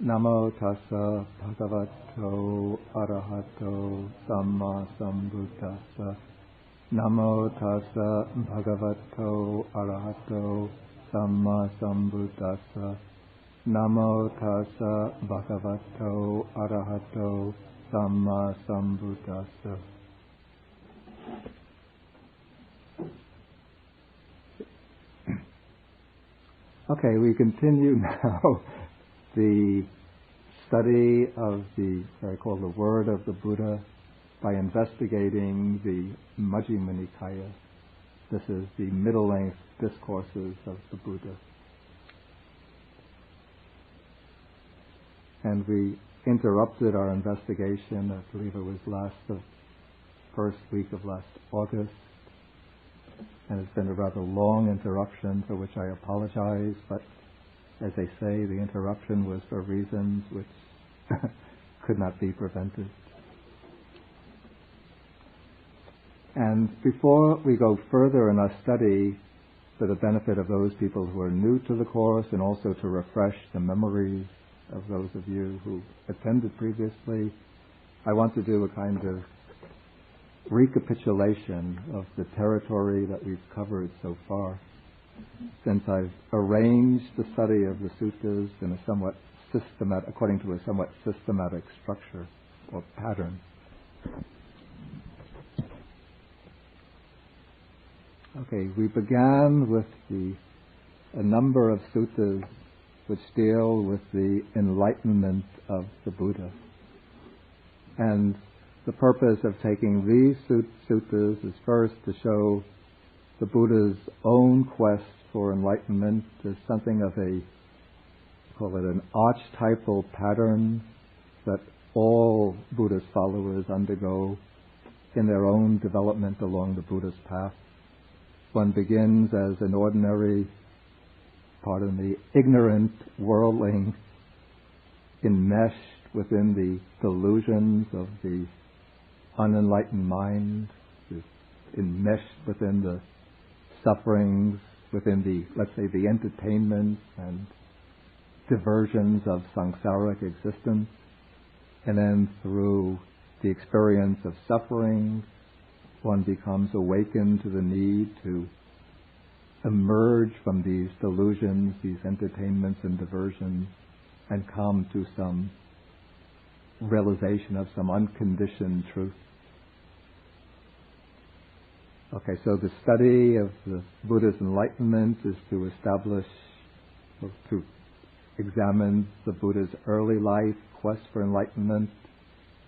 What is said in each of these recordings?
Namo tassa bhagavato arahato samma sambuddhassa. Namo tassa bhagavato arahato samma sambuddhassa. Namo tassa bhagavato arahato samma sambuddhassa. Okay, we continue now the study of what I call the word of the Buddha by investigating the Majjhima Nikaya. This is the middle-length discourses of the Buddha. And we interrupted our investigation, I believe it was the first week of last August. And it's been a rather long interruption for which I apologize, but as they say, the interruption was for reasons which could not be prevented. And before we go further in our study, for the benefit of those people who are new to the course and also to refresh the memories of those of you who attended previously, I want to do a kind of recapitulation of the territory that we've covered so far, since I've arranged the study of the suttas in a somewhat according to a somewhat systematic structure or pattern. Okay, we began with a number of suttas which deal with the enlightenment of the Buddha. And the purpose of taking these suttas is first to show the Buddha's own quest for enlightenment as something of call it an archetypal pattern that all Buddhist followers undergo in their own development along the Buddhist path. One begins as an ordinary, ignorant worldling enmeshed within the delusions of the unenlightened mind, is enmeshed within the sufferings, within the entertainments and diversions of samsaric existence, and then through the experience of suffering, one becomes awakened to the need to emerge from these delusions, these entertainments and diversions, and come to some realization of some unconditioned truth. Okay, so the study of the Buddha's enlightenment is to examine the Buddha's early life, quest for enlightenment,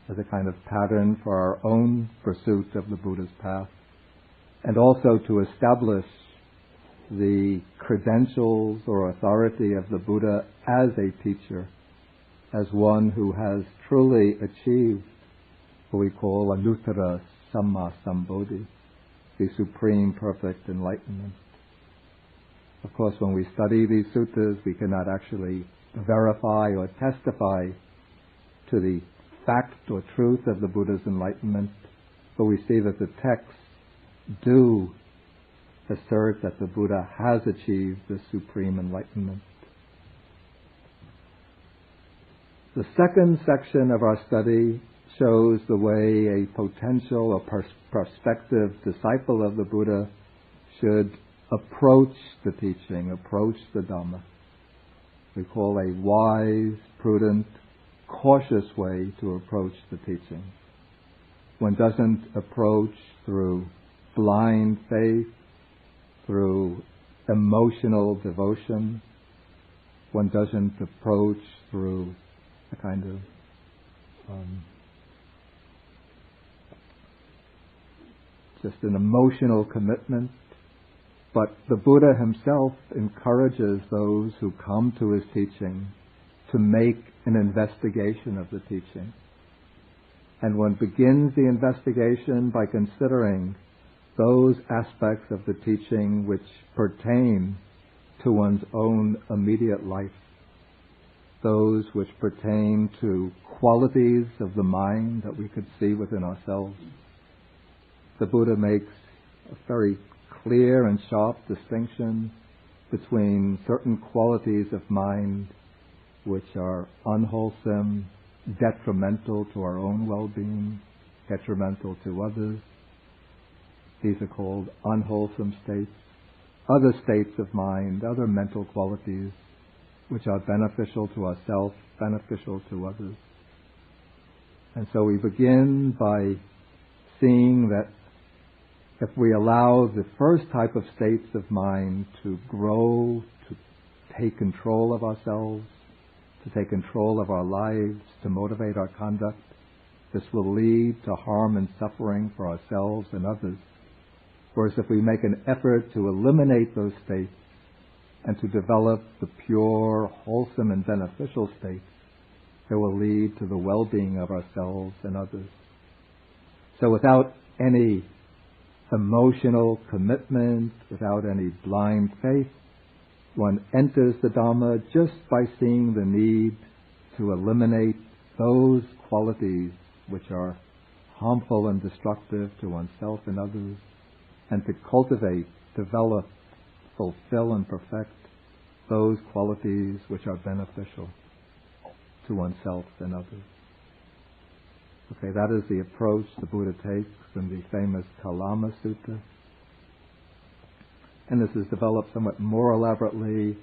as a kind of pattern for our own pursuit of the Buddha's path, and also to establish the credentials or authority of the Buddha as a teacher, as one who has truly achieved what we call Anuttara Samma Sambodhi, the supreme perfect enlightenment. Of course, when we study these suttas, we cannot actually verify or testify to the fact or truth of the Buddha's enlightenment, but we see that the texts do assert that the Buddha has achieved the supreme enlightenment. The second section of our study shows the way a potential or prospective disciple of the Buddha should approach the teaching, approach the Dhamma. We call a wise, prudent, cautious way to approach the teaching. One doesn't approach through blind faith, through emotional devotion. One doesn't approach through a kind of just an emotional commitment. But the Buddha himself encourages those who come to his teaching to make an investigation of the teaching. And one begins the investigation by considering those aspects of the teaching which pertain to one's own immediate life, those which pertain to qualities of the mind that we could see within ourselves. The Buddha makes a very clear and sharp distinction between certain qualities of mind which are unwholesome, detrimental to our own well-being, detrimental to others. These are called unwholesome states. Other states of mind, other mental qualities, which are beneficial to ourselves, beneficial to others. And so we begin by seeing that if we allow the first type of states of mind to grow, to take control of ourselves, to take control of our lives, to motivate our conduct, this will lead to harm and suffering for ourselves and others. Whereas if we make an effort to eliminate those states and to develop the pure, wholesome and beneficial states, it will lead to the well-being of ourselves and others. So without any emotional commitment, without any blind faith, one enters the Dhamma just by seeing the need to eliminate those qualities which are harmful and destructive to oneself and others, and to cultivate, develop, fulfill and perfect those qualities which are beneficial to oneself and others. Okay, that is the approach the Buddha takes in the famous Kalama Sutta. And this is developed somewhat more elaborately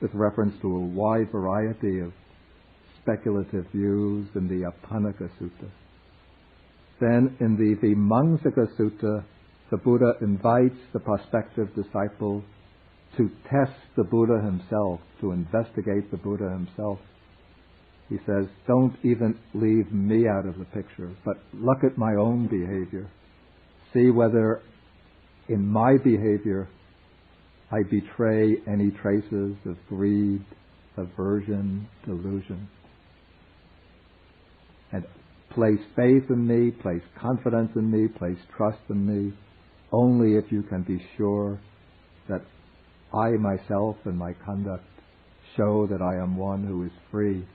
with reference to a wide variety of speculative views in the Apanaka Sutta. Then in the Vimamsaka Sutta, the Buddha invites the prospective disciple to test the Buddha himself, to investigate the Buddha himself. He says, don't even leave me out of the picture, but look at my own behavior. See whether in my behavior I betray any traces of greed, aversion, delusion. And place faith in me, place confidence in me, place trust in me, only if you can be sure that I myself and my conduct show that I am one who is free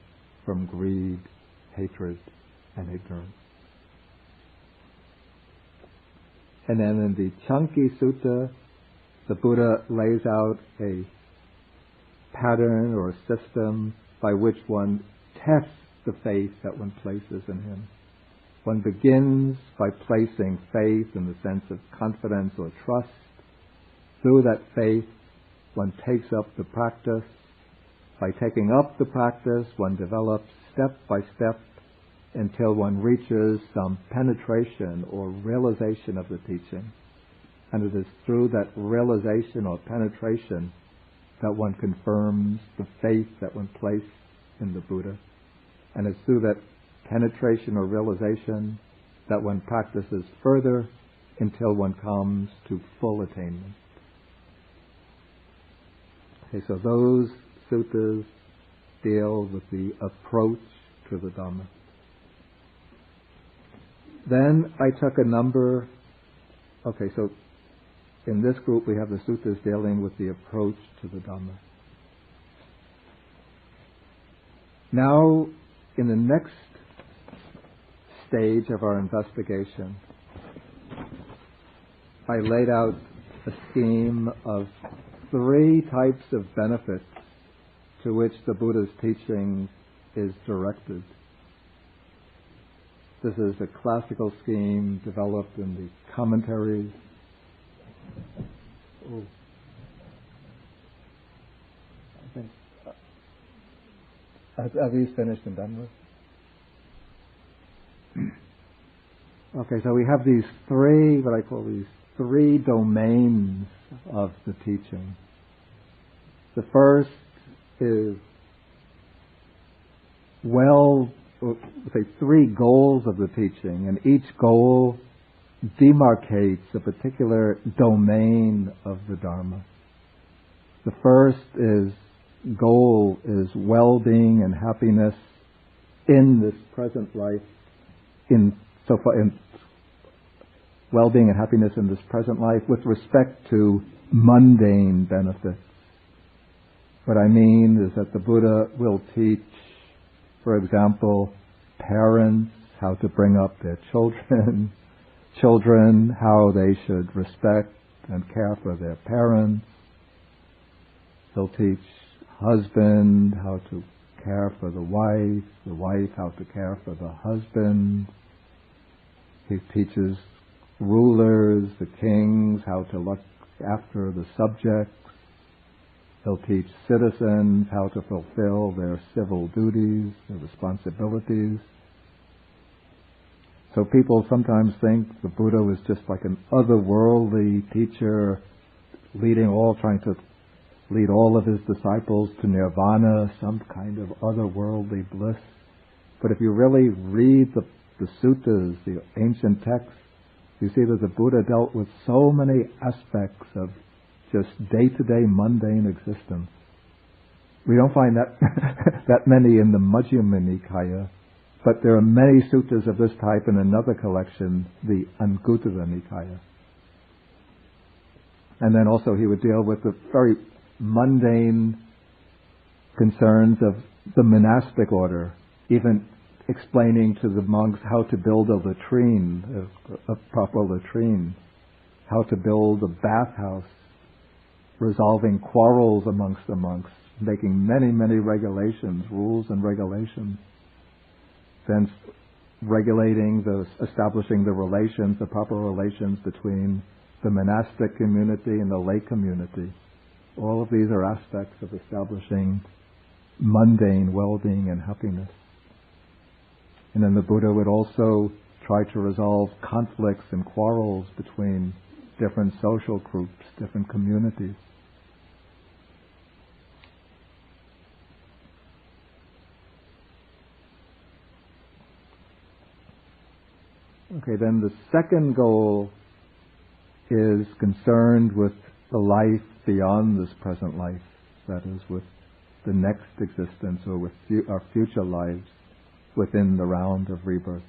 from greed, hatred, and ignorance. And then in the Chanki Sutta, the Buddha lays out a pattern or a system by which one tests the faith that one places in him. One begins by placing faith in the sense of confidence or trust. Through that faith, one takes up the practice. By taking up the practice, one develops step by step until one reaches some penetration or realization of the teaching. And it is through that realization or penetration that one confirms the faith that one placed in the Buddha. And it's through that penetration or realization that one practices further until one comes to full attainment. Okay, so those suttas deal with the approach to the Dhamma. Then I took a number. Okay, so in this group we have the suttas dealing with the approach to the Dhamma. Now, in the next stage of our investigation, I laid out a scheme of 3 types of benefits to which the Buddha's teaching is directed. This is a classical scheme developed in the commentaries. I think, are these finished and done with? Okay, so we have these 3, what I call these 3 domains of the teaching. The first is 3 goals of the teaching, and each goal demarcates a particular domain of the Dharma. The first goal is well-being and happiness in this present life, in well-being and happiness in this present life with respect to mundane benefits. What I mean is that the Buddha will teach, for example, parents how to bring up their children, children how they should respect and care for their parents. He'll teach husband how to care for the wife how to care for the husband. He teaches rulers, the kings, how to look after the subjects. He'll teach citizens how to fulfill their civil duties, their responsibilities. So people sometimes think the Buddha was just like an otherworldly teacher, trying to lead all of his disciples to nirvana, some kind of otherworldly bliss. But if you really read the suttas, the ancient texts, you see that the Buddha dealt with so many aspects of just day-to-day mundane existence. We don't find that that many in the Majjhima Nikaya, but there are many suttas of this type in another collection, the Anguttara Nikaya. And then also he would deal with the very mundane concerns of the monastic order, even explaining to the monks how to build a latrine, a proper latrine, how to build a bathhouse, resolving quarrels amongst the monks, making many, many regulations, rules and regulations, then establishing the relations, the proper relations between the monastic community and the lay community. All of these are aspects of establishing mundane well-being and happiness. And then the Buddha would also try to resolve conflicts and quarrels between different social groups, different communities. Okay, then the second goal is concerned with the life beyond this present life, that is, with the next existence or with our future lives within the round of rebirth.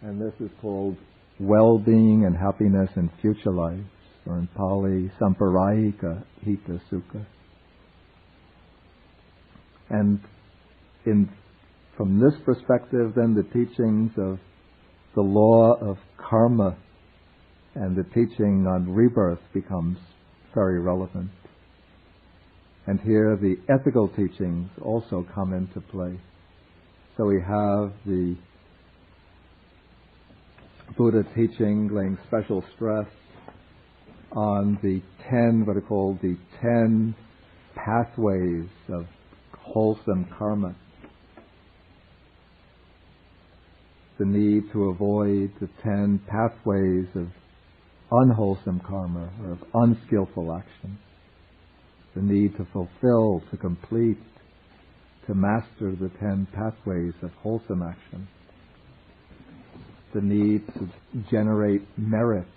And this is called well-being and happiness in future lives, or in Pali, Samparayika Hita Sukha. And from this perspective, then the teachings of the law of karma and the teaching on rebirth becomes very relevant. And here the ethical teachings also come into play. So we have the Buddha teaching laying special stress on the 10, what are called the 10 pathways of wholesome karma. The need to avoid the 10 pathways of unwholesome karma, or of unskillful action. The need to fulfill, to complete, to master the 10 pathways of wholesome action. The need to generate merit,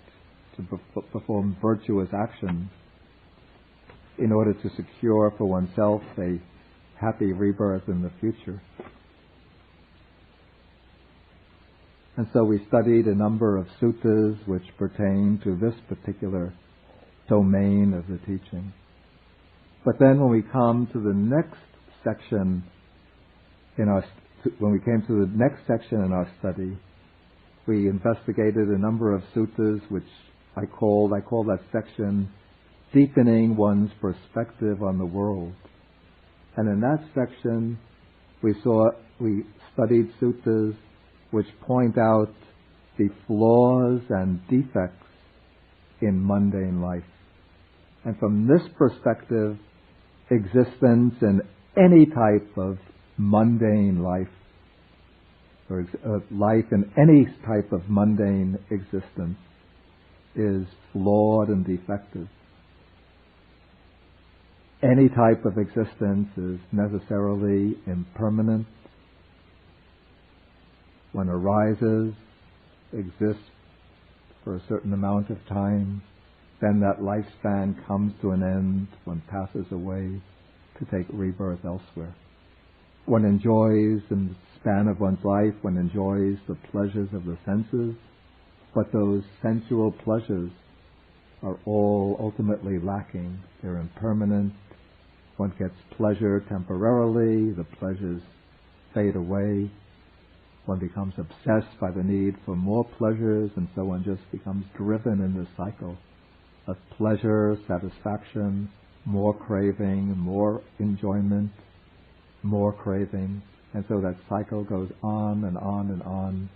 to perform virtuous actions in order to secure for oneself a happy rebirth in the future. And so we studied a number of suttas which pertain to this particular domain of the teaching. But then when we come to the next section in our study, we investigated a number of suttas which I call that section deepening one's perspective on the world. And in that section we studied suttas which point out the flaws and defects in mundane life. And from this perspective, existence in any type of mundane life, or life in any type of mundane existence, is flawed and defective. Any type of existence is necessarily impermanent. One arises, exists for a certain amount of time, then that lifespan comes to an end, one passes away to take rebirth elsewhere. One enjoys, in the span of one's life, one enjoys the pleasures of the senses, but those sensual pleasures are all ultimately lacking. They're impermanent. One gets pleasure temporarily, the pleasures fade away. One becomes obsessed by the need for more pleasures, and so one just becomes driven in this cycle of pleasure, satisfaction, more craving, more enjoyment. more craving, and so that cycle goes on and on and on,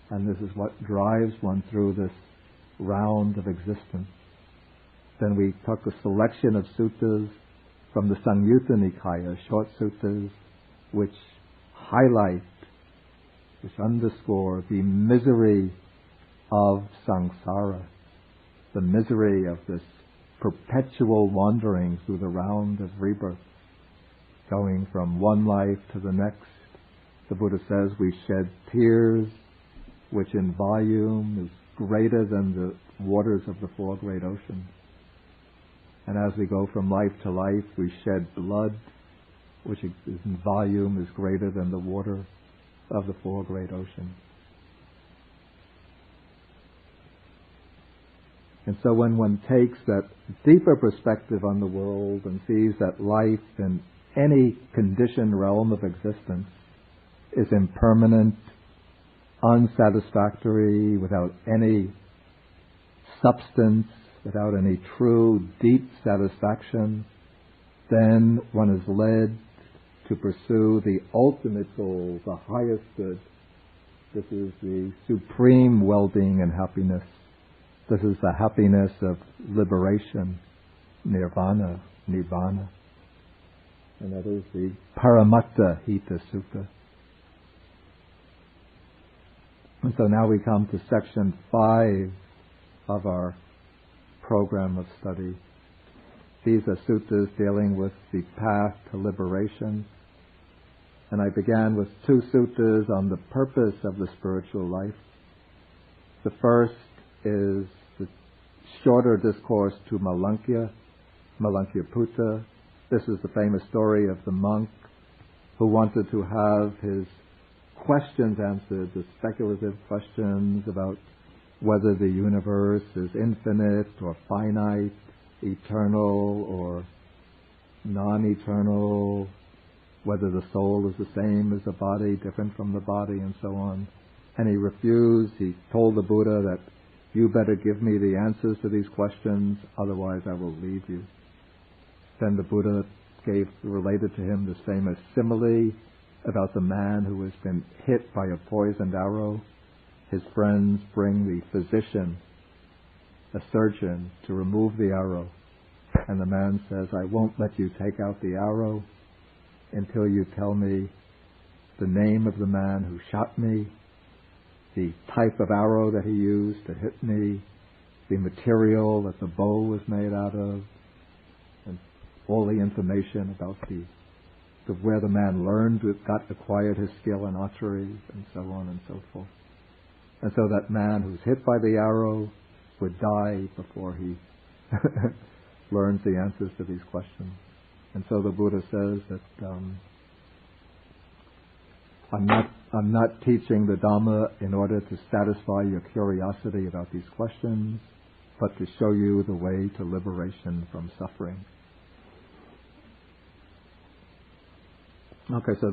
and this is what drives one through this round of existence. Then we took a selection of suttas from the Samyutta Nikaya, short suttas, which highlight, which underscore the misery of samsara, the misery of this perpetual wandering through the round of rebirth, going from one life to the next. The Buddha says we shed tears, which in volume is greater than the waters of the four great oceans. And as we go from life to life, we shed blood, which is in volume is greater than the water of the four great oceans. And so when one takes that deeper perspective on the world and sees that life in any conditioned realm of existence is impermanent, unsatisfactory, without any substance, without any true, deep satisfaction, then one is led to pursue the ultimate goal, the highest good. This is the supreme well-being and happiness. This is the happiness of liberation, nirvana, nibbana. And that is the Paramatta Hita Sutta. And so now we come to section 5 of our program of study. These are suttas dealing with the path to liberation. And I began with 2 suttas on the purpose of the spiritual life. The first is the shorter discourse to Malankya Putta. This is the famous story of the monk who wanted to have his questions answered, the speculative questions about whether the universe is infinite or finite, eternal or non-eternal, whether the soul is the same as the body, different from the body, and so on. And he refused. He told the Buddha that, you better give me the answers to these questions, otherwise I will leave you. Then the Buddha related to him this famous simile about the man who has been hit by a poisoned arrow. His friends bring the physician, a surgeon, to remove the arrow. And the man says, I won't let you take out the arrow until you tell me the name of the man who shot me, the type of arrow that he used to hit me, the material that the bow was made out of, and all the information about where the man acquired his skill in archery, and so on and so forth. And so that man who's hit by the arrow would die before he learns the answers to these questions. And so the Buddha says that I'm not teaching the Dhamma in order to satisfy your curiosity about these questions, but to show you the way to liberation from suffering. Okay, so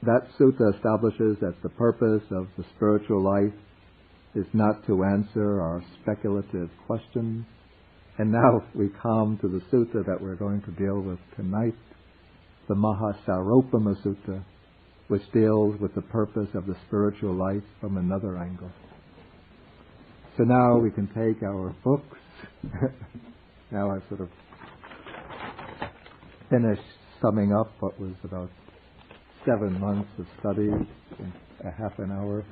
that sutta establishes that the purpose of the spiritual life is not to answer our speculative questions. And now we come to the sutta that we're going to deal with tonight, the Mahāsāropama Sutta, which deals with the purpose of the spiritual life from another angle. So now we can take our books. Now I've sort of finished summing up what was about 7 months of study in a half an hour.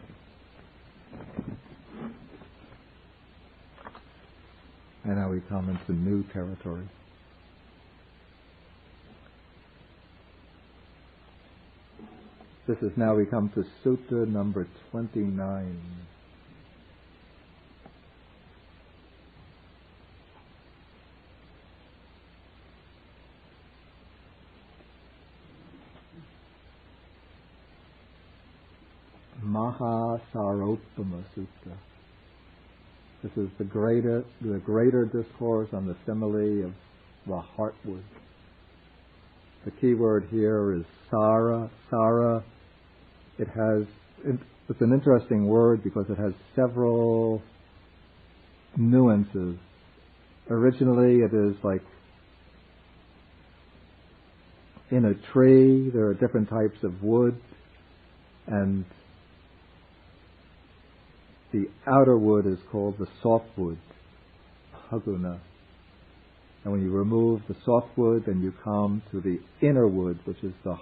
And now we come into new territory. This is now we come to Sutta number 29. Mahāsāropama Sutta. This is the greater discourse on the simile of the heartwood. The key word here is sara. Sara. It's an interesting word because it has several nuances. Originally, it is like in a tree there are different types of wood, and the outer wood is called the softwood, Paguna. And when you remove the softwood, then you come to the inner wood, which is the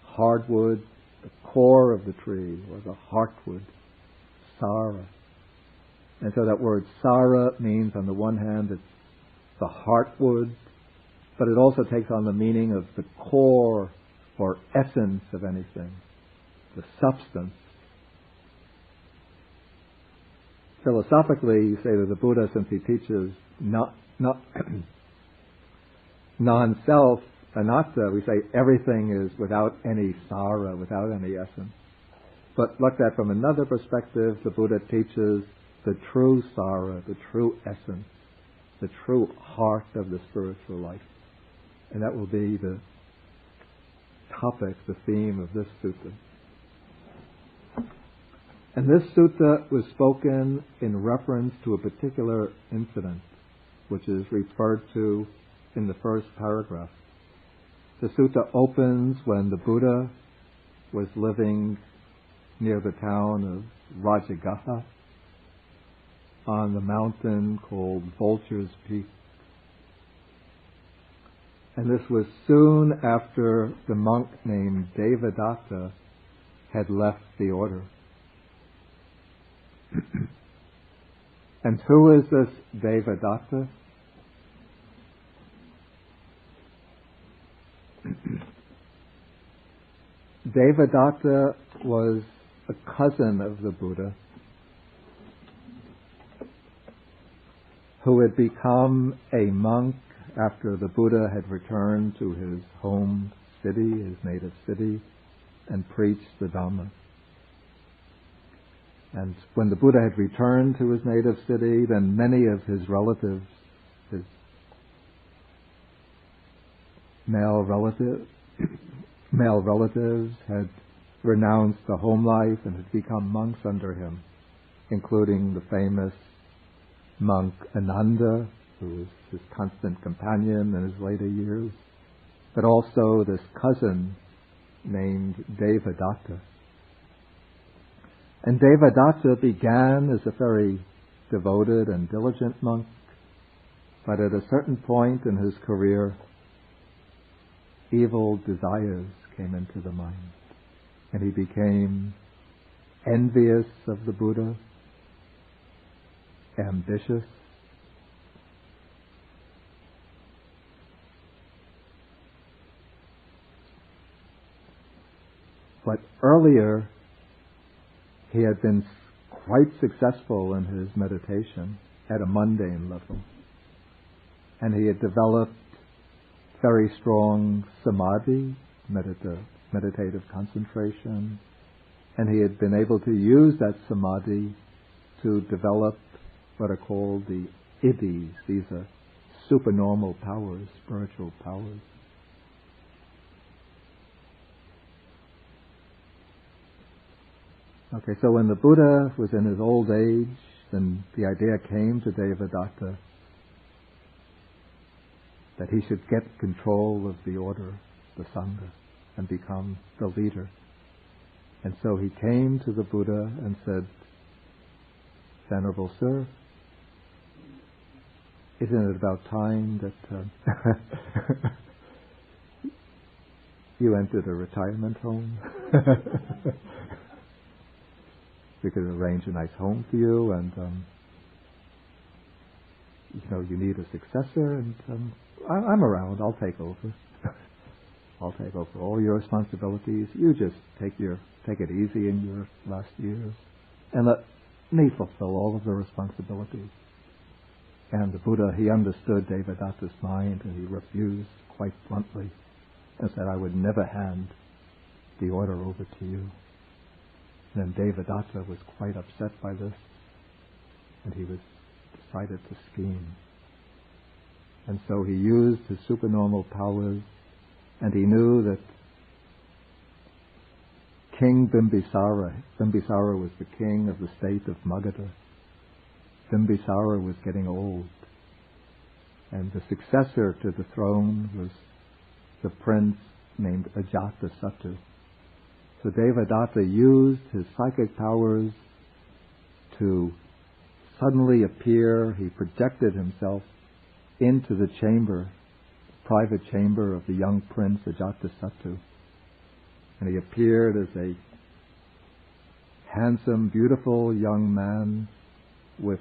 hardwood, the core of the tree, or the heartwood, Sara. And so that word Sara means, on the one hand, it's the heartwood, but it also takes on the meaning of the core or essence of anything, the substance. Philosophically, you say that the Buddha, since he teaches not non-self, anatta, we say everything is without any sara, without any essence. But looked at from another perspective, the Buddha teaches the true sara, the true essence, the true heart of the spiritual life. And that will be the topic, the theme of this sutta. And this sutta was spoken in reference to a particular incident, which is referred to in the first paragraph. The sutta opens when the Buddha was living near the town of Rajagaha on the mountain called Vulture's Peak. And this was soon after the monk named Devadatta had left the order. And who is this Devadatta? Devadatta was a cousin of the Buddha who had become a monk after the Buddha had returned to his home city, his native city, and preached the Dhamma. And when the Buddha had returned to his native city, then many of his relatives, his male relatives had renounced the home life and had become monks under him, including the famous monk Ananda, who was his constant companion in his later years, but also this cousin named Devadatta. And Devadatta began as a very devoted and diligent monk, but at a certain point in his career, evil desires came into the mind, and he became envious of the Buddha, ambitious, but earlier he had been quite successful in his meditation at a mundane level, and he had developed very strong samadhi, meditative concentration, and he had been able to use that samadhi to develop what are called the iddhis. These are supernormal powers, spiritual powers. Okay, so when the Buddha was in his old age, then the idea came to Devadatta that he should get control of the order, the Sangha, and become the leader. And so he came to the Buddha and said, "Venerable Sir, isn't it about time that you entered a retirement home? We could arrange a nice home for you, and you need a successor, and I'm around. I'll take over. I'll take over all your responsibilities. You just take it easy in your last years, and let me fulfill all of the responsibilities." And the Buddha, he understood Devadatta's mind, and he refused quite bluntly and said, "I would never hand the order over to you." And then Devadatta was quite upset by this, and he decided to scheme. And so he used his supernormal powers, and he knew that King Bimbisara was the king of the state of Magadha. Bimbisara was getting old, and the successor to the throne was the prince named Ajatasattu. So Devadatta used his psychic powers to suddenly appear. He projected himself into the chamber, private chamber of the young prince Ajatasattu. And he appeared as a handsome, beautiful young man with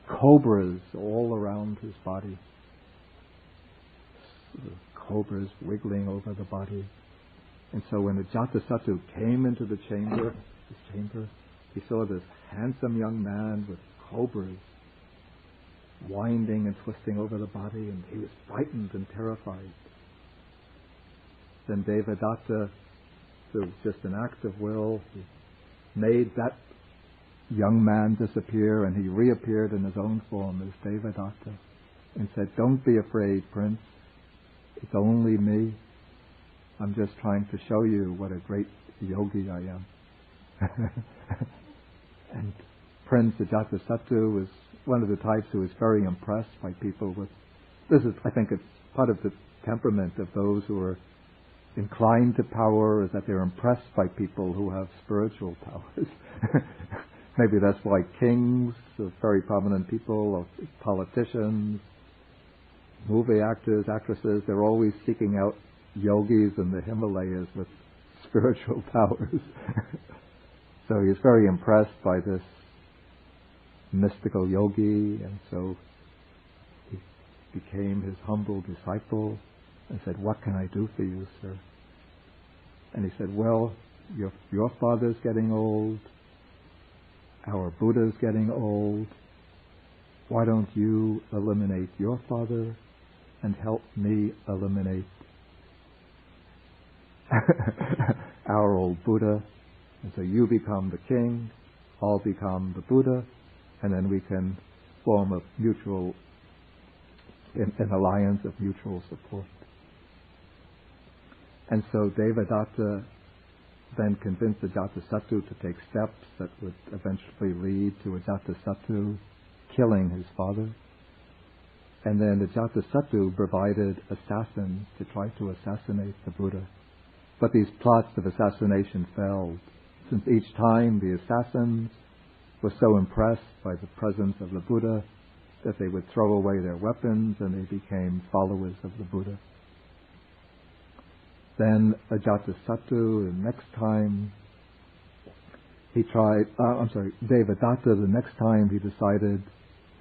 cobras all around his body. Cobras wiggling over the body. And so when Ajatasattu came into the chamber, he saw this handsome young man with cobras winding and twisting over the body, and he was frightened and terrified. Then Devadatta, through just an act of will, he made that young man disappear, and he reappeared in his own form as Devadatta and said, "Don't be afraid, Prince. It's only me. I'm just trying to show you what a great yogi I am." And Prince Ajatasattu was one of the types who was very impressed by people with... I think it's part of the temperament of those who are inclined to power, is that they're impressed by people who have spiritual powers. Maybe that's why kings, very prominent people, politicians, movie actors, actresses, they're always seeking out yogis in the Himalayas with spiritual powers. So he's very impressed by this mystical yogi, and so he became his humble disciple and said, "What can I do for you, sir?" And he said, "Well, your father's getting old, our Buddha's getting old. Why don't you eliminate your father and help me eliminate our old Buddha? And so you become the king, I'll become the Buddha, and then we can form an alliance of mutual support." And so Devadatta then convinced Ajatasattu to take steps that would eventually lead to Ajatasattu killing his father. And then Ajatasattu provided assassins to try to assassinate the Buddha. But these plots of assassination failed, since each time the assassins were so impressed by the presence of the Buddha that they would throw away their weapons and they became followers of the Buddha. Then Ajatasattu, the next time Devadatta, the next time he decided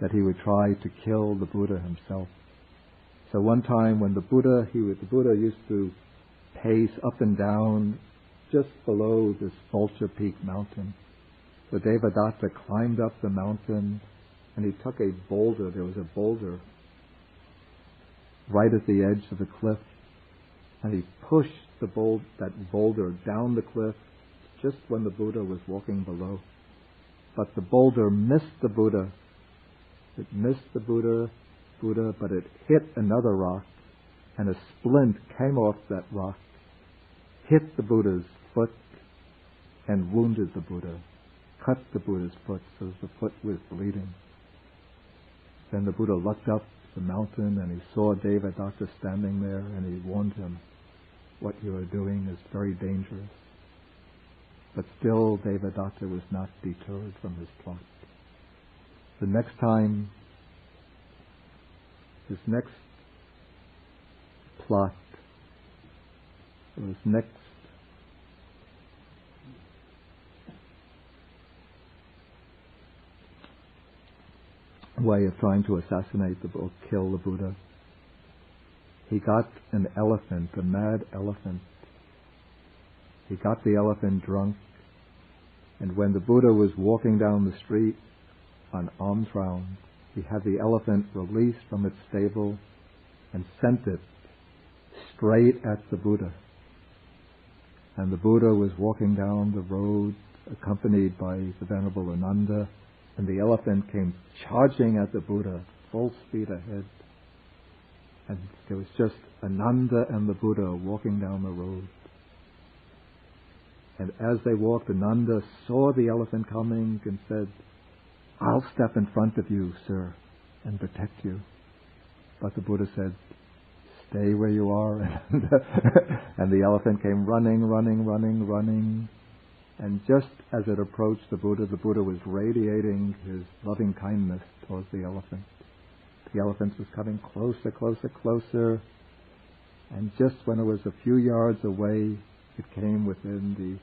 that he would try to kill the Buddha himself. So one time when the Buddha used to pace up and down just below this Vulture Peak mountain. So Devadatta climbed up the mountain and he took a boulder. There was a boulder right at the edge of the cliff, and he pushed that boulder down the cliff just when the Buddha was walking below. But the boulder missed the Buddha. It missed the Buddha, but it hit another rock, and a splint came off that rock, hit the Buddha's foot, and wounded the Buddha, cut the Buddha's foot so the foot was bleeding. Then the Buddha looked up the mountain and he saw Devadatta standing there, and he warned him, "What you are doing is very dangerous." But still Devadatta was not deterred from his plot. The next time, his next plot, his next way of trying to assassinate or kill the Buddha, he got an elephant, a mad elephant. He got the elephant drunk, and when the Buddha was walking down the street on alms round, he had the elephant released from its stable and sent it straight at the Buddha. And the Buddha was walking down the road accompanied by the Venerable Ananda, and the elephant came charging at the Buddha, full speed ahead. And there was just Ananda and the Buddha walking down the road. And as they walked, Ananda saw the elephant coming and said, "I'll step in front of you, sir, and protect you." But the Buddha said, stay where you are. And the elephant came running. And just as it approached the Buddha was radiating his loving kindness towards the elephant. The elephant was coming closer. And just when it was a few yards away, it came within the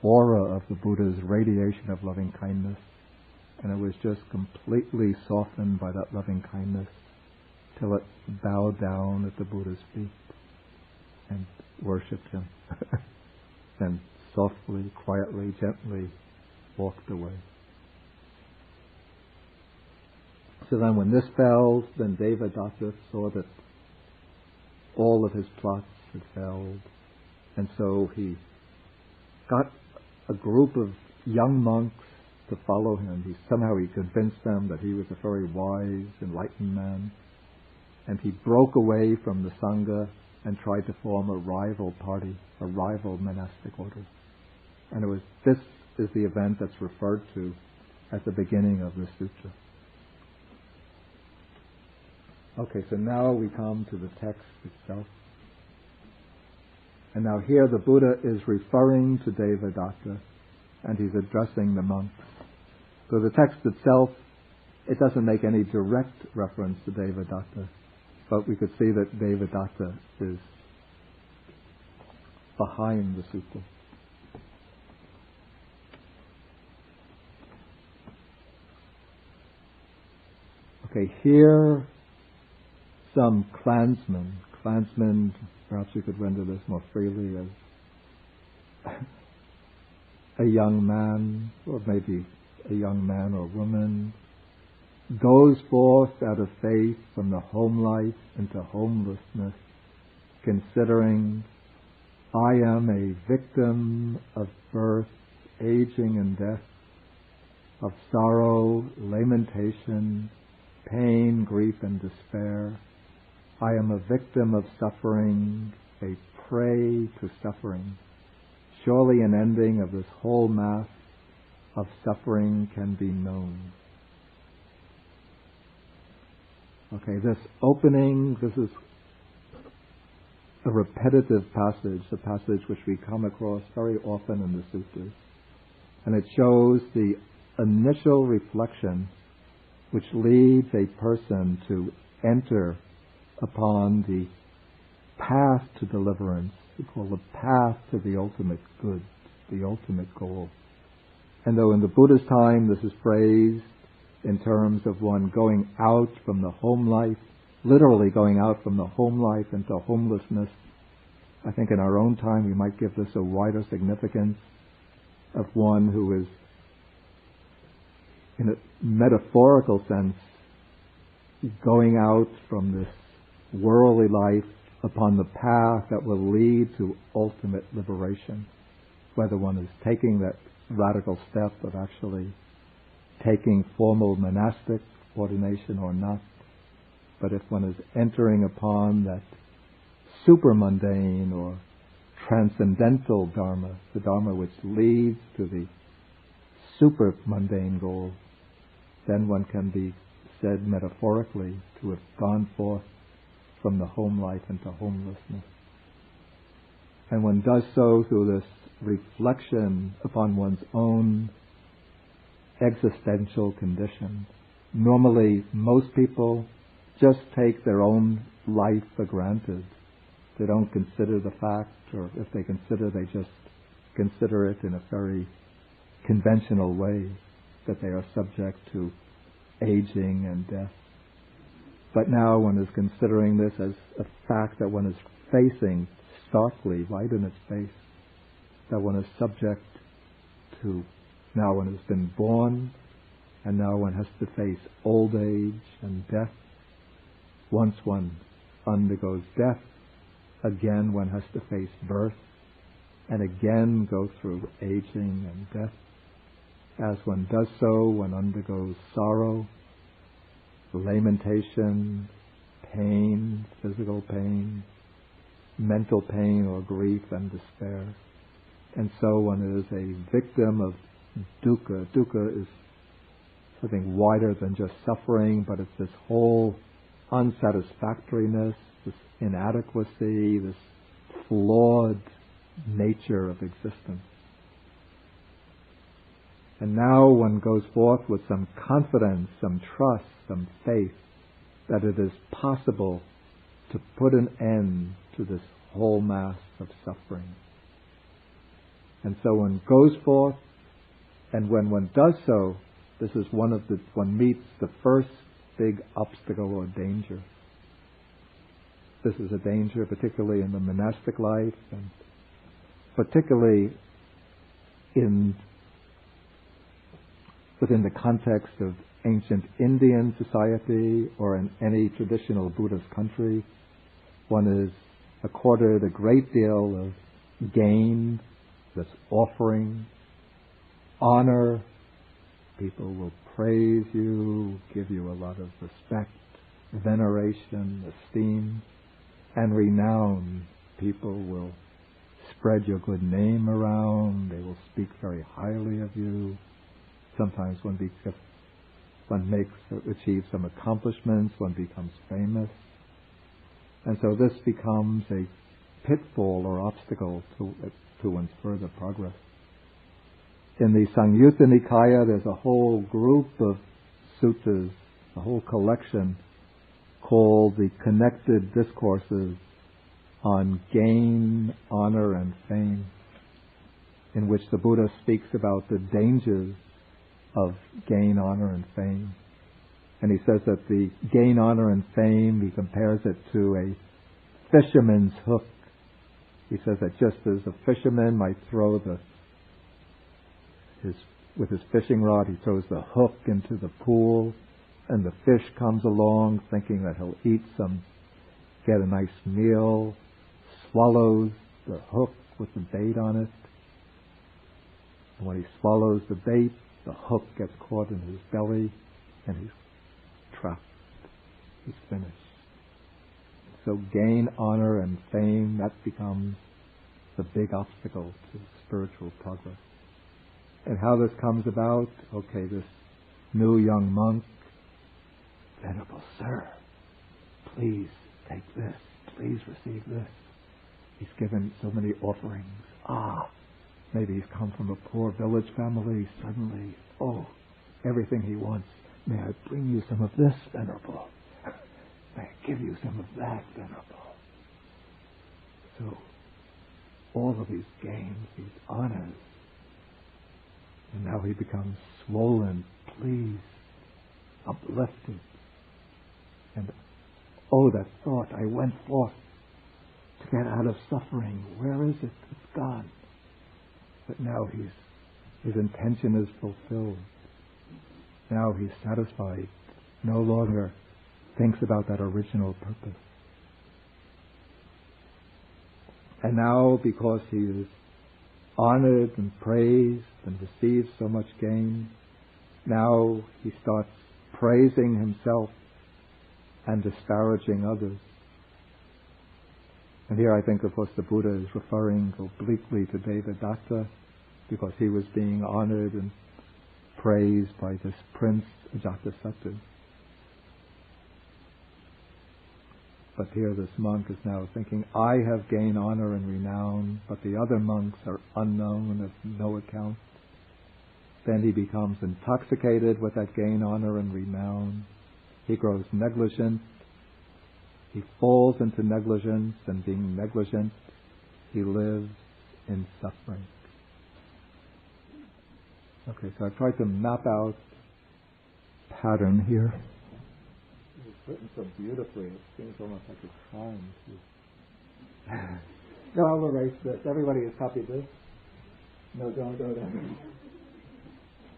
aura of the Buddha's radiation of loving kindness. And it was just completely softened by that loving kindness till it bowed down at the Buddha's feet and worshipped him. And softly, quietly, gently walked away. So then when this fell, then Devadatta saw that all of his plots had failed. And so he got a group of young monks to follow him. He convinced them that he was a very wise, enlightened man. And he broke away from the Sangha and tried to form a rival party, a rival monastic order. And this is the event that's referred to at the beginning of the sutra. Okay, so now we come to the text itself. And now here the Buddha is referring to Devadatta, and he's addressing the monks. So the text itself, it doesn't make any direct reference to Devadatta, but we could see that Devadatta is behind the sutta. Okay, here some clansmen, perhaps we could render this more freely as a young man, or maybe a young man or woman, goes forth out of faith from the home life into homelessness, considering, I am a victim of birth, aging and death, of sorrow, lamentation, pain, grief and despair. I am a victim of suffering, a prey to suffering. Surely an ending of this whole mass of suffering can be known. Okay, this opening, this is a repetitive passage, a passage which we come across very often in the sutras. And it shows the initial reflection which leads a person to enter upon the path to deliverance. We call the path to the ultimate good, the ultimate goal. And though in the Buddha's time this is phrased in terms of one going out from the home life, literally going out from the home life into homelessness, I think in our own time we might give this a wider significance of one who is, in a metaphorical sense, going out from this worldly life upon the path that will lead to ultimate liberation, whether one is taking that radical step of actually taking formal monastic ordination or not. But if one is entering upon that super mundane or transcendental Dharma, the Dharma which leads to the super mundane goal, then one can be said metaphorically to have gone forth from the home life into homelessness. And one does so through this reflection upon one's own existential condition. Normally, most people just take their own life for granted. They don't consider the fact, or if they consider, they just consider it in a very conventional way, that they are subject to aging and death. But now one is considering this as a fact that one is facing starkly, right in its face, that one is subject to, now one has been born, and now one has to face old age and death. Once one undergoes death, again one has to face birth, and again go through aging and death. As one does so, one undergoes sorrow, lamentation, pain, physical pain, mental pain or grief and despair. And so one is a victim of dukkha. Dukkha is something wider than just suffering, but it's this whole unsatisfactoriness, this inadequacy, this flawed nature of existence. And now one goes forth with some confidence, some trust, some faith that it is possible to put an end to this whole mass of suffering. And so one goes forth, and when one does so, this is one meets the first big obstacle or danger. This is a danger particularly in the monastic life, and particularly within the context of ancient Indian society or in any traditional Buddhist country. One is accorded a great deal of gain, this offering, honor. People will praise you, give you a lot of respect, veneration, esteem, and renown. People will spread your good name around. They will speak very highly of you. Sometimes one achieves some accomplishments, one becomes famous. And so this becomes a pitfall or obstacle to one's further progress. In the Samyutta Nikaya, there's a whole group of suttas, a whole collection called the Connected Discourses on Gain, Honor, and Fame, in which the Buddha speaks about the dangers of gain, honor, and fame. And he says that the gain, honor, and fame, he compares it to a fisherman's hook. He says that just as a fisherman might throw with his fishing rod, he throws the hook into the pool, and the fish comes along thinking that he'll get a nice meal, swallows the hook with the bait on it. And when he swallows the bait, the hook gets caught in his belly, and he's trapped. He's finished. So gain, honor, and fame, that becomes the big obstacle to spiritual progress. And how this comes about, okay, this new young monk, Venerable Sir, please take this, please receive this. He's given so many offerings. Maybe he's come from a poor village family. Suddenly, everything he wants. May I bring you some of this, Venerable? May I give you some of that, Venerable? So, all of these gains, these honors, and now he becomes swollen, pleased, uplifted. And, that thought, I went forth to get out of suffering. Where is it? It's gone. But now his intention is fulfilled. Now he's satisfied. No longer thinks about that original purpose. And now, because he is honored and praised and receives so much gain, now he starts praising himself and disparaging others. And here I think, of course, the Buddha is referring obliquely to Devadatta, because he was being honored and praised by this prince, Ajatasattu. But here this monk is now thinking, I have gained honor and renown, but the other monks are unknown, of no account. Then he becomes intoxicated with that gain, honor, and renown. He grows negligent. He falls into negligence, and being negligent, he lives in suffering. Okay, so I've tried to map out pattern here. It's written so beautifully, it seems almost like a crime. No, I'll erase this. Everybody has copied this? No, don't.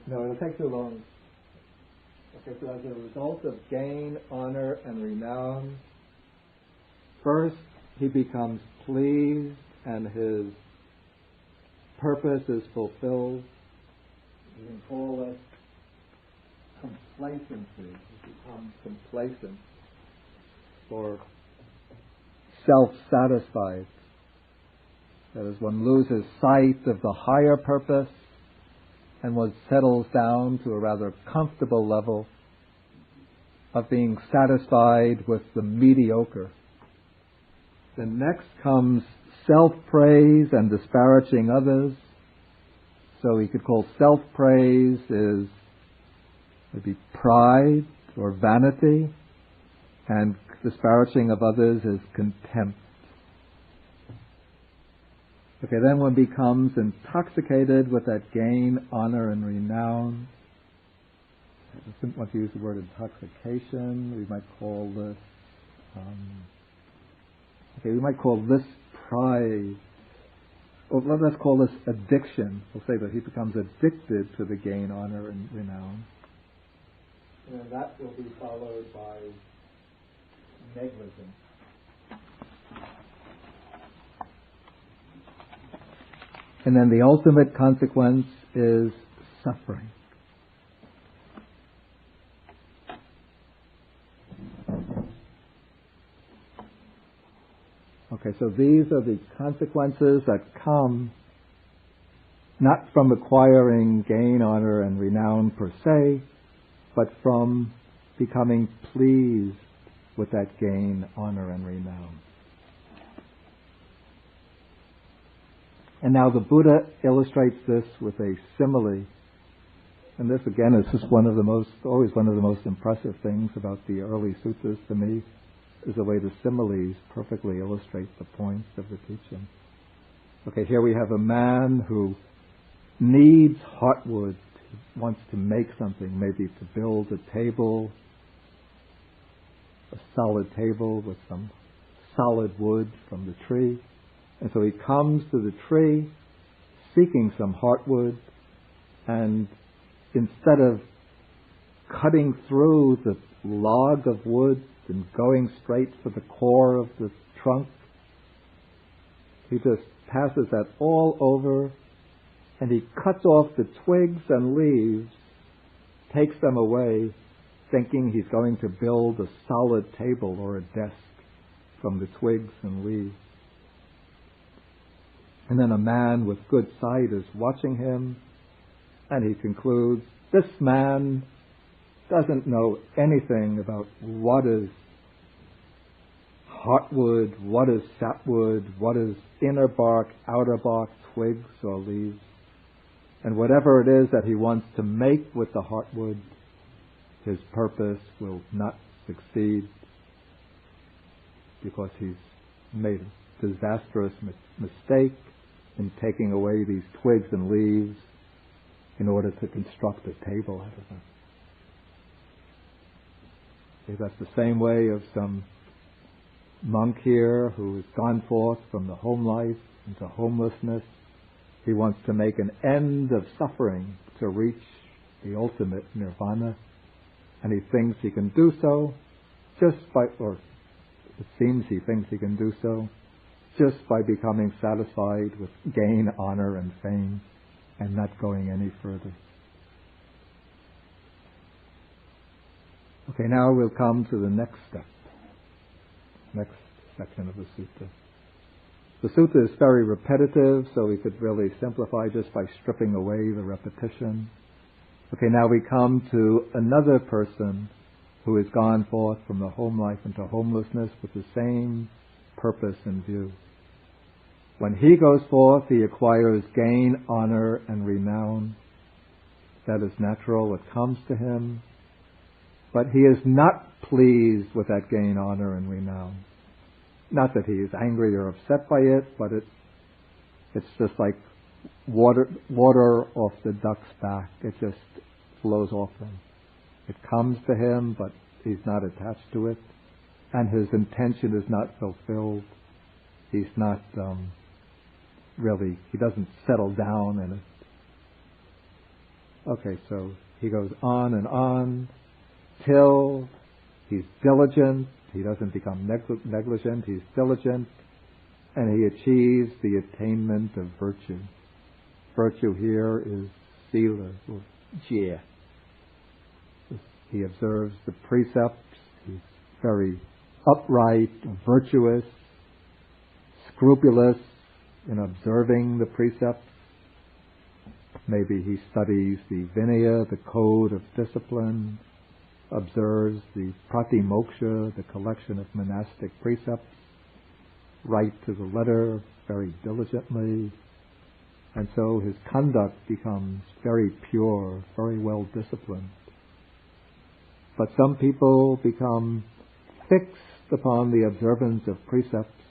No, it'll take too long. Okay, so as a result of gain, honor, and renown, first he becomes pleased and his purpose is fulfilled. You can call it complacency. He becomes complacent or self-satisfied. That is, one loses sight of the higher purpose and one settles down to a rather comfortable level of being satisfied with the mediocre. Then next comes self-praise and disparaging others. So we could call self-praise is maybe pride or vanity, and disparaging of others is contempt. Okay, then one becomes intoxicated with that gain, honor, and renown. I don't want to use the word intoxication. We might call this, we might call this pride. Or let's call this addiction. We'll say that he becomes addicted to the gain, honor, and renown. And then that will be followed by negligence. And then the ultimate consequence is suffering. Okay, so these are the consequences that come not from acquiring gain, honor, and renown per se, but from becoming pleased with that gain, honor, and renown. And now the Buddha illustrates this with a simile. And this again is just always one of the most impressive things about the early suttas to me, is the way the similes perfectly illustrate the points of the teaching. Okay, here we have a man who needs heartwood. He wants to make something, maybe to build a table, a solid table with some solid wood from the tree. And so he comes to the tree seeking some heartwood, and instead of cutting through the log of wood and going straight for the core of the trunk, he just passes that all over, and he cuts off the twigs and leaves, takes them away, thinking he's going to build a solid table or a desk from the twigs and leaves. And then a man with good sight is watching him, and he concludes, this man doesn't know anything about what is heartwood, what is sapwood, what is inner bark, outer bark, twigs or leaves. And whatever it is that he wants to make with the heartwood, his purpose will not succeed because he's made a disastrous mistake in taking away these twigs and leaves in order to construct a table out of them. Okay, that's the same way of some monk here who has gone forth from the home life into homelessness. He wants to make an end of suffering to reach the ultimate nirvana, and he thinks he can do so or it seems he thinks he can do so just by becoming satisfied with gain, honor, and fame, and not going any further. Okay, now we'll come to the next step, next section of the sutta. The sutta is very repetitive, so we could really simplify just by stripping away the repetition. Okay, now we come to another person who has gone forth from the home life into homelessness with the same purpose in view. When he goes forth, he acquires gain, honor, and renown. That is natural, it comes to him. But he is not pleased with that gain, honor, and renown. Not that he is angry or upset by it, but it's just like water off the duck's back. It just flows off him. It comes to him, but he's not attached to it, and his intention is not fulfilled. He's not he doesn't settle down in it. Okay, so he goes on and on till he's diligent. He doesn't become negligent. He's diligent, and he achieves the attainment of virtue. Virtue here is sila or Chia. He observes the precepts. He's very upright, virtuous, scrupulous in observing the precepts. Maybe he studies the Vinaya, the code of discipline, observes the Pratimoksha, the collection of monastic precepts. right to the letter, very diligently. And so his conduct becomes very pure, very well disciplined. But some people become fixed upon the observance of precepts,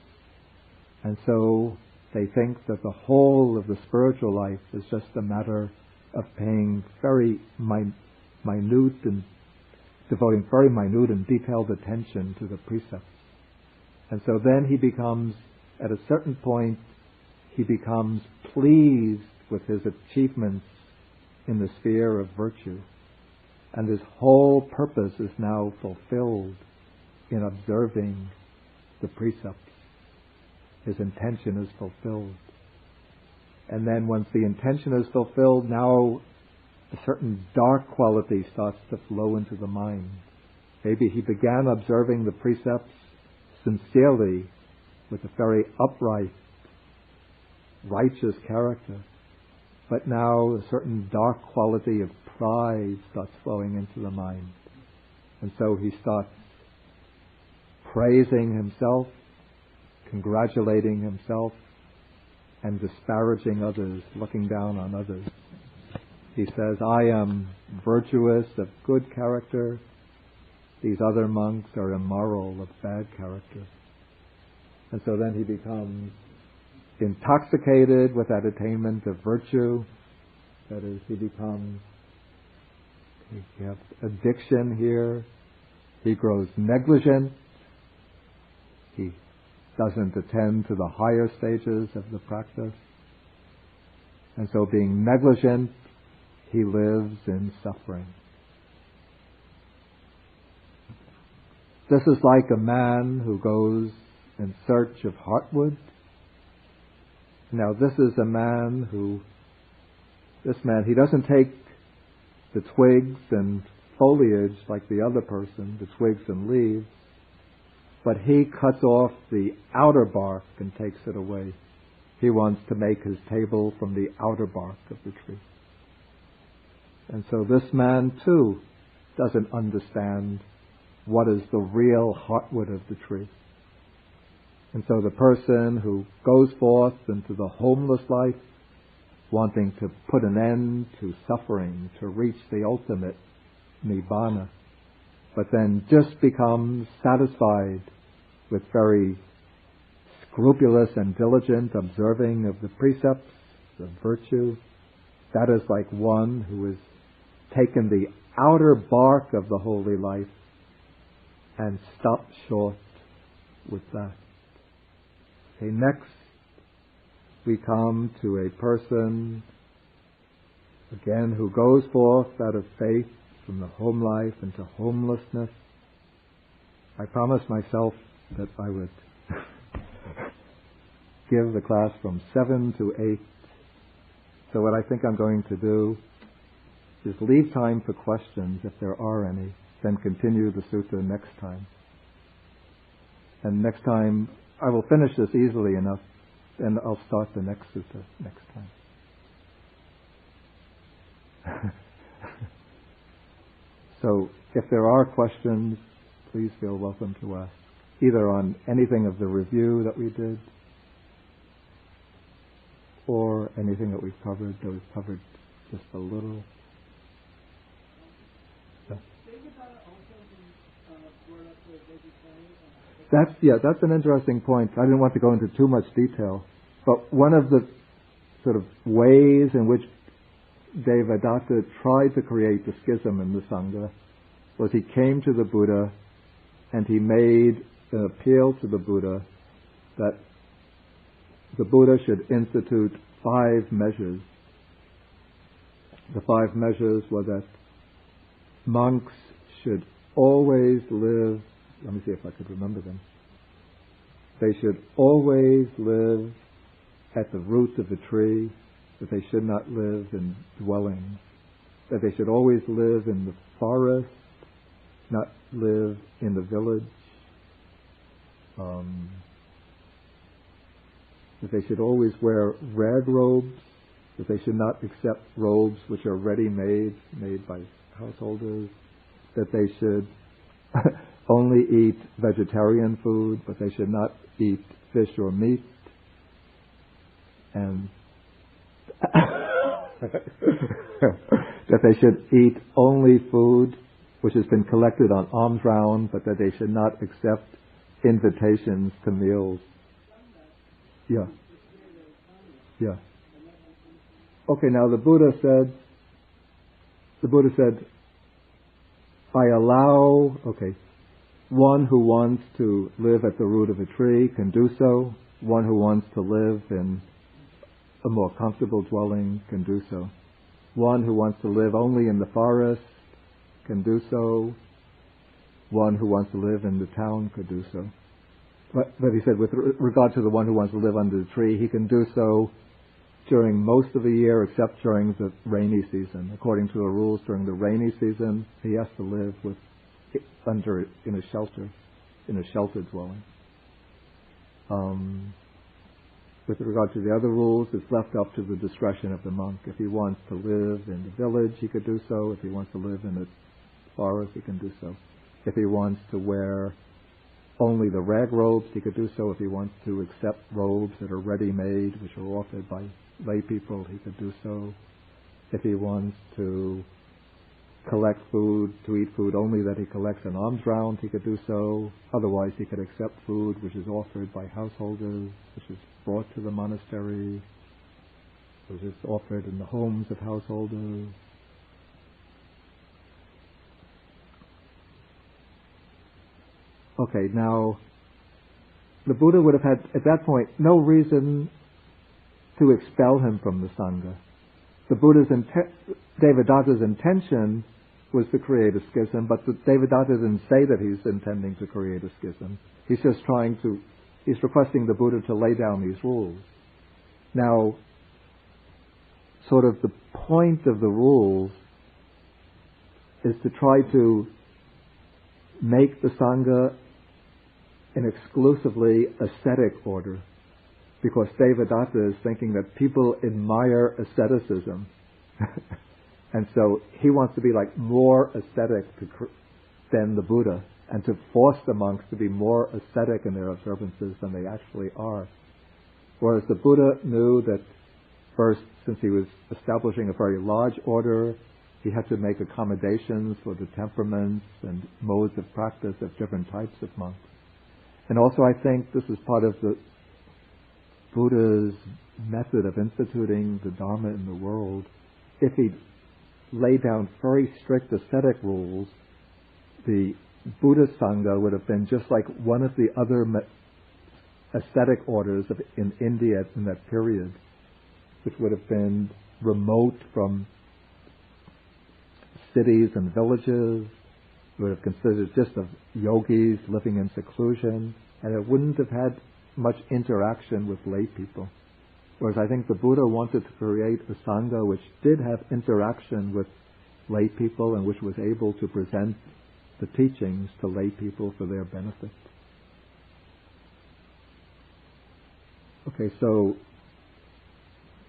and so they think that the whole of the spiritual life is just a matter of paying very minute and devoting very minute and detailed attention to the precepts. And so then he becomes, at a certain point, he becomes pleased with his achievements in the sphere of virtue. And his whole purpose is now fulfilled in observing the precepts. His intention is fulfilled. And then once the intention is fulfilled, now a certain dark quality starts to flow into the mind. Maybe he began observing the precepts sincerely with a very upright, righteous character. But now a certain dark quality of pride starts flowing into the mind. And so he starts praising himself, congratulating himself, and disparaging others, looking down on others. He says, I am virtuous, of good character. These other monks are immoral, of bad character. And so then he becomes intoxicated with that attainment of virtue. That is, he has addiction here. He grows negligent. He doesn't attend to the higher stages of the practice. And so being negligent, he lives in suffering. This is like a man who goes in search of heartwood. Now this is a man he doesn't take the twigs and foliage like the other person, the twigs and leaves, but he cuts off the outer bark and takes it away. He wants to make his table from the outer bark of the tree. And so this man too doesn't understand what is the real heartwood of the tree. And so the person who goes forth into the homeless life, wanting to put an end to suffering, to reach the ultimate nibbana, but then just becomes satisfied with very scrupulous and diligent observing of the precepts, of virtue. That is like one who has taken the outer bark of the holy life and stopped short with that. Okay, next we come to a person, again, who goes forth out of faith from the home life into homelessness. I promised myself that I would give the class from 7 to 8. So what I think I'm going to do is leave time for questions if there are any, then continue the sutta next time. And next time, I will finish this easily enough, and I'll start the next sutta next time. So, if there are questions, please feel welcome to ask, either on anything of the review that we did, or anything that we've covered, just a little. That's an interesting point. I didn't want to go into too much detail, but one of the sort of ways in which Devadatta tried to create the schism in the Sangha was he came to the Buddha and he made an appeal to the Buddha that the Buddha should institute 5 measures. The 5 measures were that monks should always live, let me see if I could remember them. They should always live at the root of the tree, that they should not live in dwellings, that they should always live in the forest, not live in the village, that they should always wear red robes, that they should not accept robes which are ready-made, made by householders, that they should only eat vegetarian food, but they should not eat fish or meat, and that they should eat only food which has been collected on alms round, but that they should not accept invitations to meals. Yeah. Yeah. Okay, now the Buddha said, I allow, one who wants to live at the root of a tree can do so. One who wants to live in a more comfortable dwelling can do so. One who wants to live only in the forest can do so. One who wants to live in the town could do so. But he said, with regard to the one who wants to live under the tree, he can do so during most of the year except during the rainy season. According to the rules, during the rainy season, he has to live in a sheltered dwelling. With regard to the other rules, it's left up to the discretion of the monk. If he wants to live in the village, he could do so. If he wants to live in the forest, he can do so. If he wants to wear only the rag robes, he could do so. If he wants to accept robes that are ready-made, which are offered by lay people, he could do so. If he wants to collect food, to eat food only that he collects in alms round, he could do so. Otherwise, he could accept food which is offered by householders, which is brought to the monastery, which is offered in the homes of householders. Okay, now, the Buddha would have had, at that point, no reason to expel him from the Sangha. The Buddha's Devadatta's intention was to create a schism, but the Devadatta didn't say that he's intending to create a schism. He's just he's requesting the Buddha to lay down these rules. Now, sort of the point of the rules is to try to make the Sangha an exclusively ascetic order, because Devadatta is thinking that people admire asceticism. And so he wants to be like more ascetic than the Buddha, and to force the monks to be more ascetic in their observances than they actually are. Whereas the Buddha knew that first, since he was establishing a very large order, he had to make accommodations for the temperaments and modes of practice of different types of monks. And also I think this is part of the Buddha's method of instituting the Dhamma in the world. If he laid down very strict ascetic rules, the Buddha Sangha would have been just like one of the other ascetic orders in India in that period, which would have been remote from cities and villages. It would have consisted just of yogis living in seclusion, and it wouldn't have had much interaction with lay people. Whereas I think the Buddha wanted to create a Sangha which did have interaction with lay people and which was able to present the teachings to lay people for their benefit. Okay, so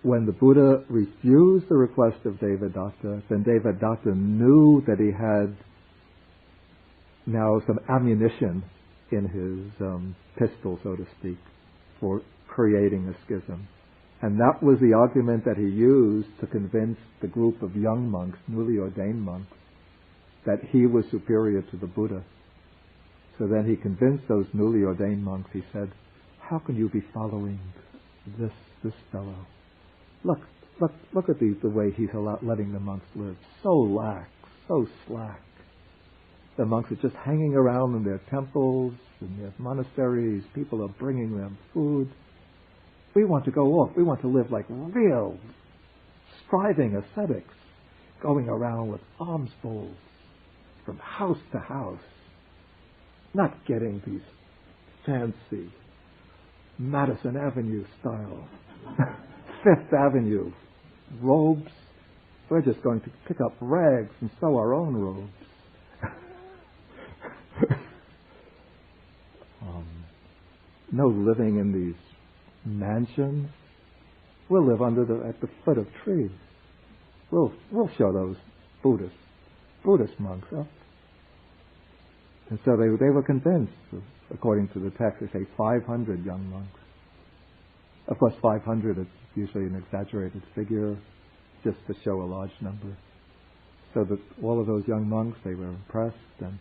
when the Buddha refused the request of Devadatta, then Devadatta knew that he had now some ammunition in his pistol, so to speak, for creating a schism. And that was the argument that he used to convince the group of young monks, newly ordained monks, that he was superior to the Buddha. So then he convinced those newly ordained monks. He said, "How can you be following this fellow? Look at the way he's letting the monks live. So lax, so slack. The monks are just hanging around in their temples, in their monasteries. People are bringing them food. We want to go off. We want to live like real, striving ascetics, going around with alms bowls from house to house, not getting these fancy Madison Avenue style, Fifth Avenue robes. We're just going to pick up rags and sew our own robes." No living in these mansions. We'll live at the foot of trees. We'll show those Buddhist monks up. And so they were convinced, according to the text, they say 500 young monks. Of course, 500 is usually an exaggerated figure, just to show a large number. So that all of those young monks, they were impressed, and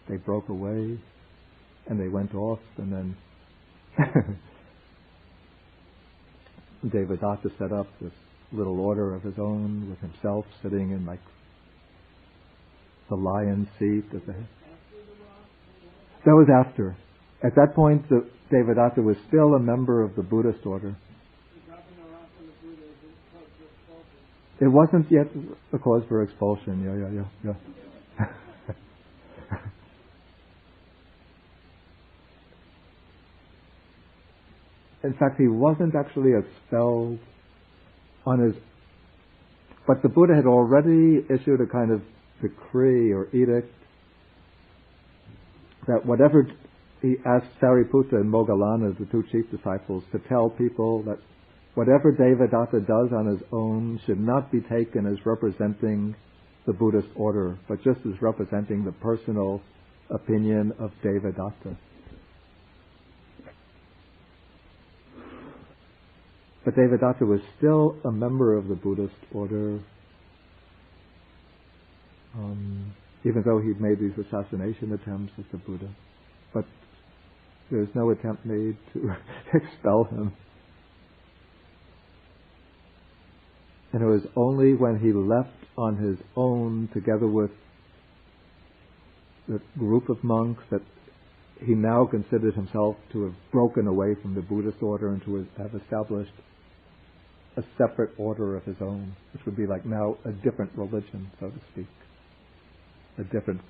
they broke away, and they went off, and then Devadatta set up this little order of his own, with himself sitting in like the lion's seat at the head. That was after. At that point, Devadatta was still a member of the Buddhist order. It wasn't yet a cause for expulsion. Yeah. In fact, he wasn't actually expelled on his... But the Buddha had already issued a kind of decree or edict that whatever... He asked Sariputta and Moggallana, the two chief disciples, to tell people that whatever Devadatta does on his own should not be taken as representing the Buddhist order, but just as representing the personal opinion of Devadatta. But Devadatta was still a member of the Buddhist order, even though he'd made these assassination attempts at the Buddha. But there's no attempt made to expel him. And it was only when he left on his own, together with the group of monks, that he now considered himself to have broken away from the Buddhist order and to have established a separate order of his own, which would be like now a different religion, so to speak. A different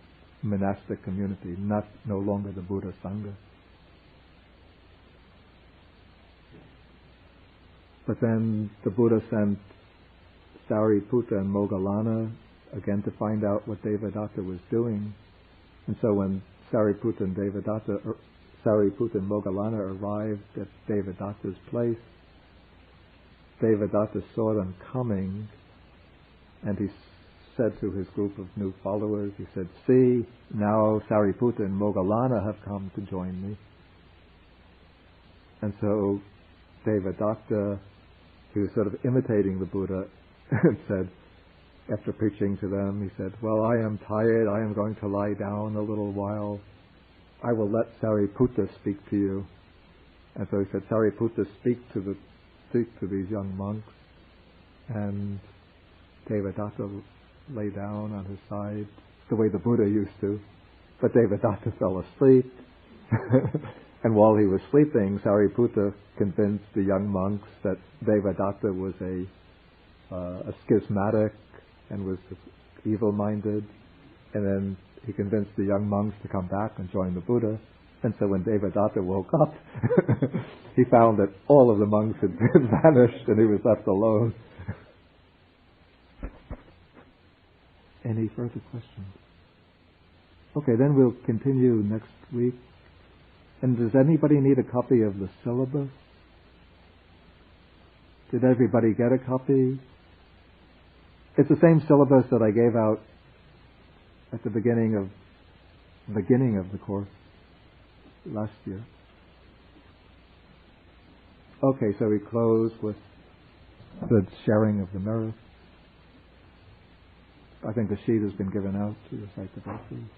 monastic community, no longer the Buddha Sangha. But then the Buddha sent Sariputta and Moggallana again to find out what Devadatta was doing. And so when Sariputta and Moggallana arrived at Devadatta's place, Devadatta saw them coming, and he said to his group of new followers, he said, "See, now Sariputta and Moggallana have come to join me." And so Devadatta, he was sort of imitating the Buddha, and said, after preaching to them, he said, "Well, I am tired, I am going to lie down a little while. I will let Sariputta speak to you." And so he said, "Sariputta, speak to these young monks." And Devadatta lay down on his side, the way the Buddha used to. But Devadatta fell asleep. And while he was sleeping, Sariputta convinced the young monks that Devadatta was a schismatic and was evil-minded. And then he convinced the young monks to come back and join the Buddha. And so when Devadatta woke up, he found that all of the monks had vanished and he was left alone. Any further questions? Okay, then we'll continue next week. And does anybody need a copy of the syllabus? Did everybody get a copy? It's the same syllabus that I gave out at the beginning of the course last year. Okay, so we close with the sharing of the merit. I think the sheet has been given out to recite the verses.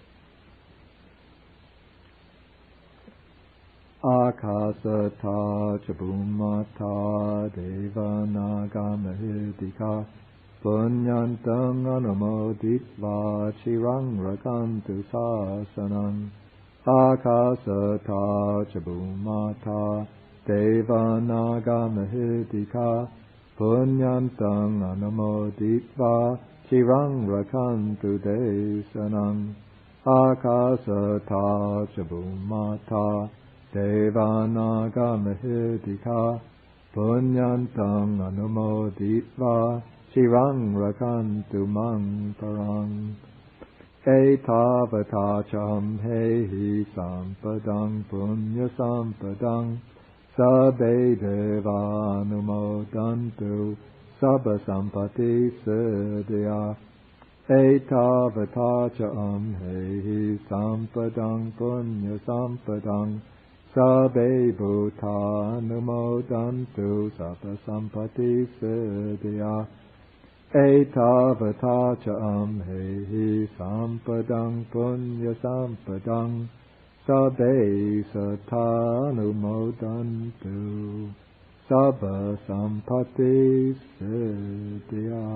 Akasata chabumata devanaga mahidika punyantang anumoditva chirang rakantu sasanam. Akasata chabumata devanaga mahidika punyantang anumoditva chirang rakantu desanam. Akasata chabumata devanaga mahidika punyantang anumoditva chirang rakantu mang parang. Etavata cham hehi sampadang punya sampadang sabbe deva anumodantu sabba sampati siddhya. Etavata cha amhehi sampadang punya sampadang sabbe bhutānumodantu sabba sampati siddhya. Etavata cha amhehi sampadang punya sampadang sabbe satthanumodantu sabba sampati siddhya.